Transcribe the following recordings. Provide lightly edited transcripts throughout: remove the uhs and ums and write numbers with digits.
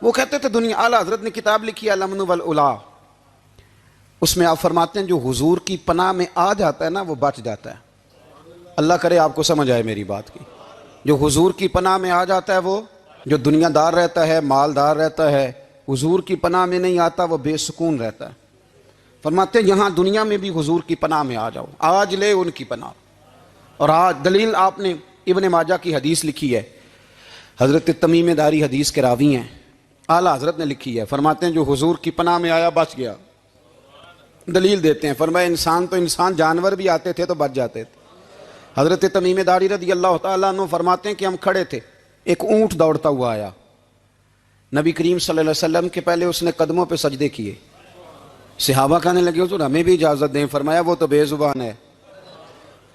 وہ کہتے تھے دنیا، اعلیٰ حضرت نے کتاب لکھی ہے الامن والعلا، اس میں آپ فرماتے ہیں جو حضور کی پناہ میں آ جاتا ہے نا وہ بچ جاتا ہے۔ اللہ کرے آپ کو سمجھ آئے میری بات کی۔ جو حضور کی پناہ میں آ جاتا ہے، وہ جو دنیا دار رہتا ہے، مالدار رہتا ہے، حضور کی پناہ میں نہیں آتا وہ بے سکون رہتا ہے۔ فرماتے ہیں یہاں دنیا میں بھی حضور کی پناہ میں آ جاؤ، آج لے ان کی پناہ۔ اور آج دلیل آپ نے ابن ماجہ کی حدیث لکھی ہے، حضرت تمیم داری حدیث کے راوی ہیں، اعلیٰ حضرت نے لکھی ہے، فرماتے ہیں جو حضور کی پناہ میں آیا بچ گیا۔ دلیل دیتے ہیں، فرمایا انسان جانور بھی آتے تھے تو بچ جاتے تھے۔ حضرت تمیم داری رضی اللہ تعالیٰ عنہ فرماتے ہیں کہ ہم کھڑے تھے، ایک اونٹ دوڑتا ہوا آیا، نبی کریم صلی اللہ علیہ وسلم کے پہلے اس نے قدموں پہ سجدے کیے۔ صحابہ کہنے لگے حضور ہمیں بھی اجازت دیں، فرمایا وہ تو بے زبان ہے،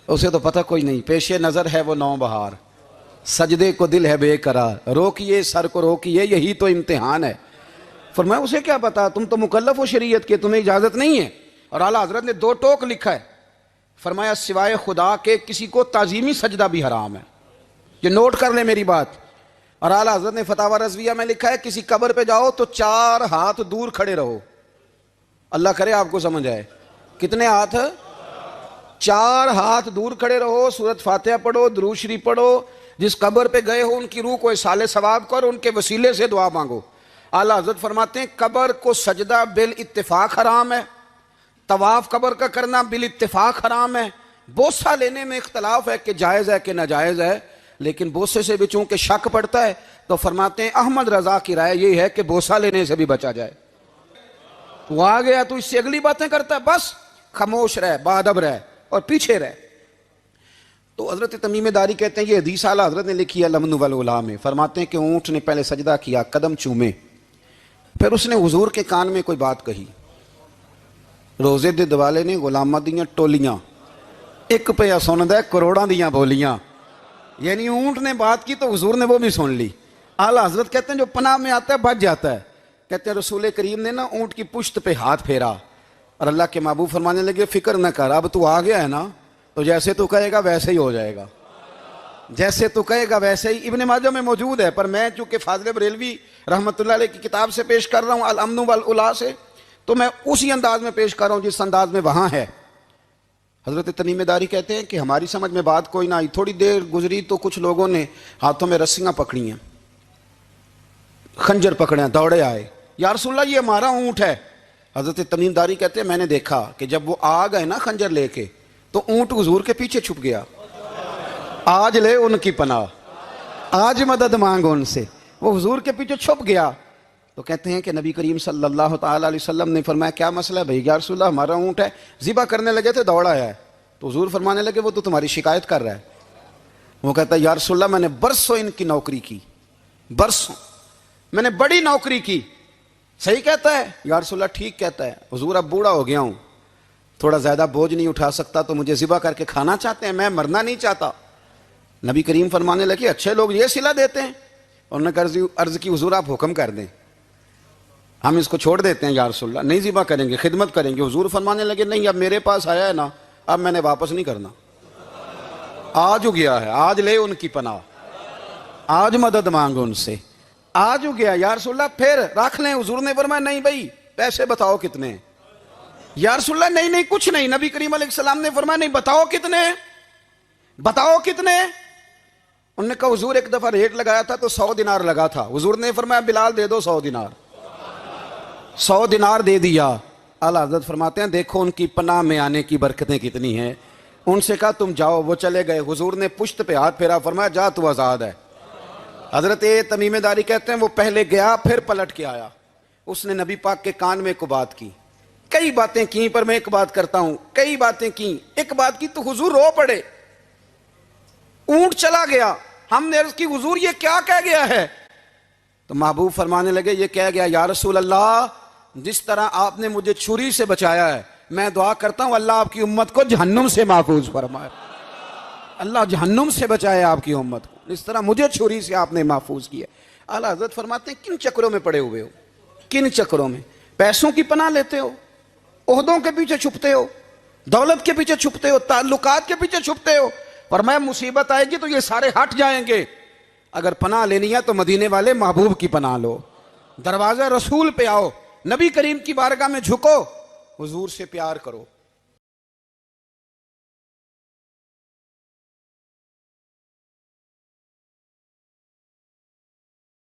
اسے تو پتہ کوئی نہیں، پیش نظر ہے وہ نو بہار، سجدے کو دل ہے بے قرار، روکیے سر کو روکیے یہی تو امتحان ہے۔ فرمایا اسے کیا پتا، تم تو مکلف ہو شریعت کے، تمہیں اجازت نہیں ہے۔ اور اعلیٰ حضرت نے دو ٹوک لکھا ہے، فرمایا سوائے خدا کے کسی کو تعظیمی سجدہ بھی حرام ہے۔ یہ نوٹ کر لیں میری بات۔ اور اعلیٰ حضرت نے فتاوی رضویہ میں لکھا ہے کسی قبر پہ جاؤ تو 4 ہاتھ دور کھڑے رہو۔ اللہ کرے آپ کو سمجھ آئے، کتنے ہاتھ؟ 4 ہاتھ دور کھڑے رہو، سورۃ فاتحہ پڑھو، درود شریف پڑھو، جس قبر پہ گئے ہو ان کی روح کو اصال ثواب کر، ان کے وسیلے سے دعا مانگو۔ اعلیٰ حضرت فرماتے ہیں قبر کو سجدہ بالاتفاق حرام ہے، طواف قبر کا کرنا بالاتفاق حرام ہے، بوسہ لینے میں اختلاف ہے کہ جائز ہے کہ ناجائز ہے، لیکن بوسے سے بھی چونکہ شک پڑتا ہے تو فرماتے ہیں احمد رضا کی رائے یہ ہے کہ بوسہ لینے سے بھی بچا جائے۔ وہ آ گیا تو اس سے اگلی باتیں کرتا ہے، بس خاموش رہ، باادب رہ اور پیچھے رہ۔ تو حضرت تمیم داری کہتے ہیں یہ حدیث اعلیٰ حضرت نے لکھی ہے الامن والعلا میں، فرماتے ہیں کہ اونٹ نے پہلے سجدہ کیا، قدم چومے، پھر اس نے حضور کے کان میں کوئی بات کہی۔ روزے دے دوالے نے غلامہ دیاں ٹولیاں، ایک پہ سن دے کروڑاں دیاں بولیاں، یعنی اونٹ نے بات کی تو حضور نے وہ بھی سن لی۔ اعلیٰ حضرت کہتے ہیں جو پناہ میں آتا ہے بچ جاتا ہے۔ کہتے ہیں رسول کریم نے نا اونٹ کی پشت پہ ہاتھ پھیرا اور اللہ کے محبوب فرمانے لگے فکر نہ کر، اب تو آ گیا ہے نا تو جیسے تو کہے گا ویسے ہی ہو جائے گا، جیسے تو کہے گا ویسے ہی۔ ابن ماجہ میں موجود ہے، پر میں چونکہ فاضل بریلوی رحمۃ اللہ علیہ کی کتاب سے پیش کر رہا ہوں الامن والعلا سے، تو میں اسی انداز میں پیش کر رہا ہوں جس انداز میں وہاں ہے۔ حضرت تمیم داری کہتے ہیں کہ ہماری سمجھ میں بات کوئی نہ آئی، تھوڑی دیر گزری تو کچھ لوگوں نے ہاتھوں میں رسیاں پکڑی ہیں، خنجر پکڑے ہیں، دوڑے آئے، یا رسول اللہ یہ ہمارا اونٹ ہے۔ حضرت تمیم داری کہتے ہیں میں نے دیکھا کہ جب وہ آ گئے نا خنجر لے کے تو اونٹ حضور کے پیچھے چھپ گیا۔ آج لے ان کی پناہ، آج مدد مانگو ان سے، وہ حضور کے پیچھے چھپ گیا۔ تو کہتے ہیں کہ نبی کریم صلی اللہ تعالیٰ علیہ وسلم نے فرمایا کیا مسئلہ ہے بھائی؟ یا رسول اللہ ہمارا اونٹ ہے، ذبح کرنے لگے تھے دوڑ آیا ہے۔ تو حضور فرمانے لگے وہ تو تمہاری شکایت کر رہا ہے۔ وہ کہتا ہے یا رسول اللہ میں نے برسوں ان کی نوکری کی، برسوں میں نے بڑی نوکری کی۔ صحیح کہتا ہے یا رسول اللہ؟ ٹھیک کہتا ہے حضور، اب بوڑھا ہو گیا ہوں، تھوڑا زیادہ بوجھ نہیں اٹھا سکتا، تو مجھے ذبح کر کے کھانا چاہتے ہیں، میں مرنا نہیں چاہتا۔ نبی کریم فرمانے لگے اچھے لوگ یہ صلہ دیتے ہیں؟ انہوں نے عرض کی حضور آپ حکم کر دیں، ہم اس کو چھوڑ دیتے ہیں یا رسول اللہ، نہیں ذبح کریں گے، خدمت کریں گے۔ حضور فرمانے لگے نہیں، اب میرے پاس آیا ہے نا، اب میں نے واپس نہیں کرنا، آج ہو گیا ہے، آج لے ان کی پناہ، آج مدد مانگو ان سے، آج ہو گیا یا رسول اللہ پھر رکھ لیں۔ حضور نے فرمایا نہیں بھائی پیسے بتاؤ کتنے؟ یا رسول اللہ نہیں کچھ نہیں۔ نبی کریم علیہ السلام نے فرمایا نہیں بتاؤ کتنے، بتاؤ کتنے؟ انہوں نے کہا حضور ایک دفعہ ریٹ لگایا تھا تو 100 دینار لگا تھا، حضور نے فرمایا بلال دے دو 100 دینار، 100 دینار دے دیا۔ اعلیٰ حضرت فرماتے ہیں دیکھو ان کی پناہ میں آنے کی برکتیں کتنی ہیں۔ ان سے کہا تم جاؤ، وہ چلے گئے، حضور نے پشت پہ ہاتھ پھیرا، فرمایا جا تو آزاد ہے۔ حضرت تمیم داری کہتے ہیں وہ پہلے گیا پھر پلٹ کے آیا، اس نے نبی پاک کے کان میں ایک بات کی، کئی باتیں کی پر میں ایک بات کرتا ہوں، کئی باتیں کی، ایک بات کی تو حضور رو پڑے۔ اونٹ چلا گیا، ہم نے عرض کی حضور یہ کیا کہہ گیا ہے؟ تو محبوب فرمانے لگے یہ کہہ گیا یا رسول اللہ جس طرح آپ نے مجھے چھری سے بچایا ہے، میں دعا کرتا ہوں اللہ آپ کی امت کو جہنم سے محفوظ فرمائے، اللہ جہنم سے بچائے آپ کی امت کو، اس طرح مجھے چھری سے آپ نے محفوظ کیا۔ اعلیٰ حضرت فرماتے ہیں کن چکروں میں پڑے ہوئے ہو، کن چکروں میں؟ پیسوں کی پناہ لیتے ہو، عہدوں کے پیچھے چھپتے ہو، دولت کے پیچھے چھپتے ہو، تعلقات کے پیچھے چھپتے ہو، اور میں مصیبت آئے گی تو یہ سارے ہٹ جائیں گے۔ اگر پناہ لینی ہے تو مدینے والے محبوب کی پناہ لو، دروازہ رسول پہ آؤ، نبی کریم کی بارگاہ میں جھکو، حضور سے پیار کرو۔